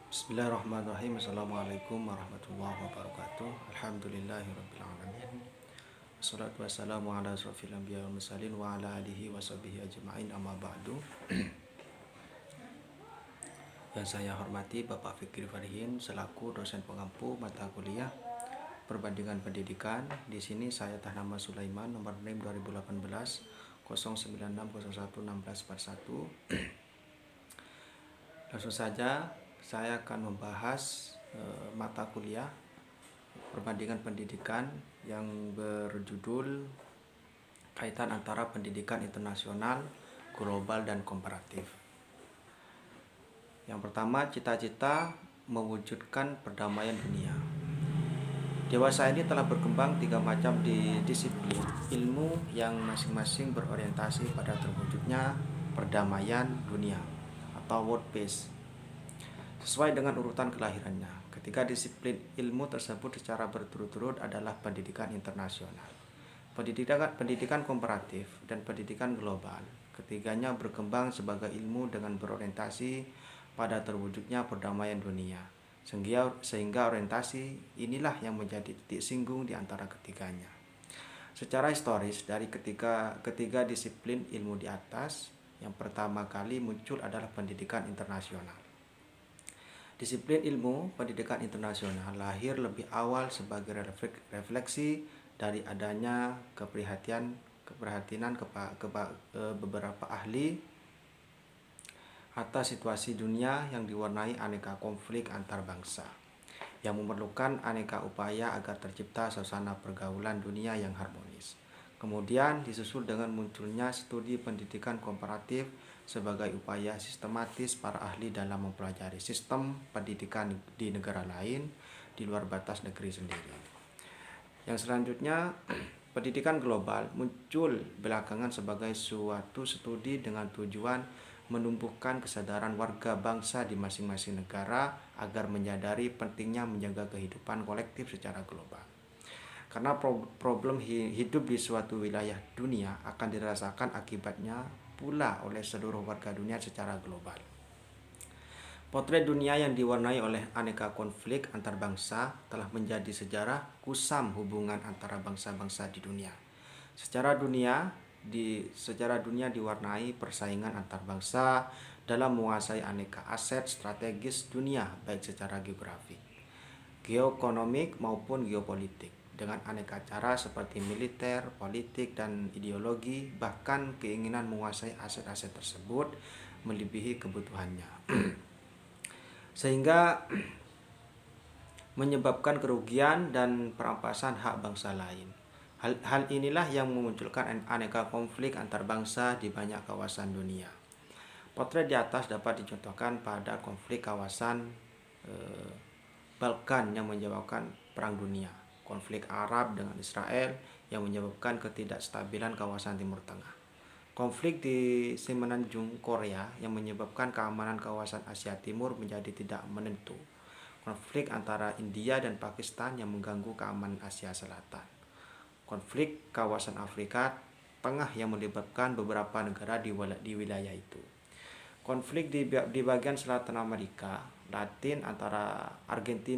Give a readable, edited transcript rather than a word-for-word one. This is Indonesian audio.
Bismillahirrahmanirrahim. Assalamualaikum warahmatullahi wabarakatuh. Alhamdulillahirrabbilalamin. Wassalatu wassalamu ala asrofil anbiya wal mursalin wa ala alihi wa sahbihi ajma'in, amma ba'du. Yang saya hormati Bapak Fikri Farihin selaku dosen pengampu mata kuliah Perbandingan Pendidikan. Di sini saya atas nama Sulaiman, nomor NIM 2018 096011641. Langsung saja saya akan membahas mata kuliah Perbandingan Pendidikan yang berjudul kaitan antara pendidikan internasional, global, dan komparatif. Yang pertama, cita-cita mewujudkan perdamaian dunia. Dewasa ini telah berkembang 3 macam disiplin ilmu yang masing-masing berorientasi pada terwujudnya perdamaian dunia atau world peace sesuai dengan urutan kelahirannya. Ketiga disiplin ilmu tersebut secara berturut-turut adalah pendidikan internasional, pendidikan komparatif, dan pendidikan global. Ketiganya berkembang sebagai ilmu dengan berorientasi pada terwujudnya perdamaian dunia, sehingga orientasi inilah yang menjadi titik singgung di antara ketiganya. Secara historis, dari ketiga disiplin ilmu di atas, yang pertama kali muncul adalah pendidikan internasional. Disiplin ilmu pendidikan internasional lahir lebih awal sebagai refleksi dari adanya keprihatinan beberapa ahli atas situasi dunia yang diwarnai aneka konflik antar bangsa, yang memerlukan aneka upaya agar tercipta suasana pergaulan dunia yang harmonis. Kemudian disusul dengan munculnya studi pendidikan komparatif sebagai upaya sistematis para ahli dalam mempelajari sistem pendidikan di negara lain di luar batas negeri sendiri. Yang selanjutnya, pendidikan global muncul belakangan sebagai suatu studi dengan tujuan menumbuhkan kesadaran warga bangsa di masing-masing negara agar menyadari pentingnya menjaga kehidupan kolektif secara global. Karena problem hidup di suatu wilayah dunia akan dirasakan akibatnya pula oleh seluruh warga dunia secara global. Potret dunia yang diwarnai oleh aneka konflik antar bangsa telah menjadi sejarah kusam hubungan antara bangsa-bangsa di dunia. Secara dunia diwarnai persaingan antar bangsa dalam menguasai aneka aset strategis dunia, baik secara geografi, geoekonomik maupun geopolitik, dengan aneka cara seperti militer, politik, dan ideologi, bahkan keinginan menguasai aset-aset tersebut melebihi kebutuhannya. Sehingga menyebabkan kerugian dan perampasan hak bangsa lain. Hal inilah yang memunculkan aneka konflik antar bangsa di banyak kawasan dunia. Potret di atas dapat dicontohkan pada konflik kawasan Balkan yang menyebabkan perang dunia, konflik Arab dengan Israel yang menyebabkan ketidakstabilan kawasan Timur Tengah, konflik di Semenanjung Korea yang menyebabkan keamanan kawasan Asia Timur menjadi tidak menentu, konflik antara India dan Pakistan yang mengganggu keamanan Asia Selatan, konflik kawasan Afrika Tengah yang melibatkan beberapa negara di wilayah itu, konflik di bagian selatan Amerika Latin antara Argentina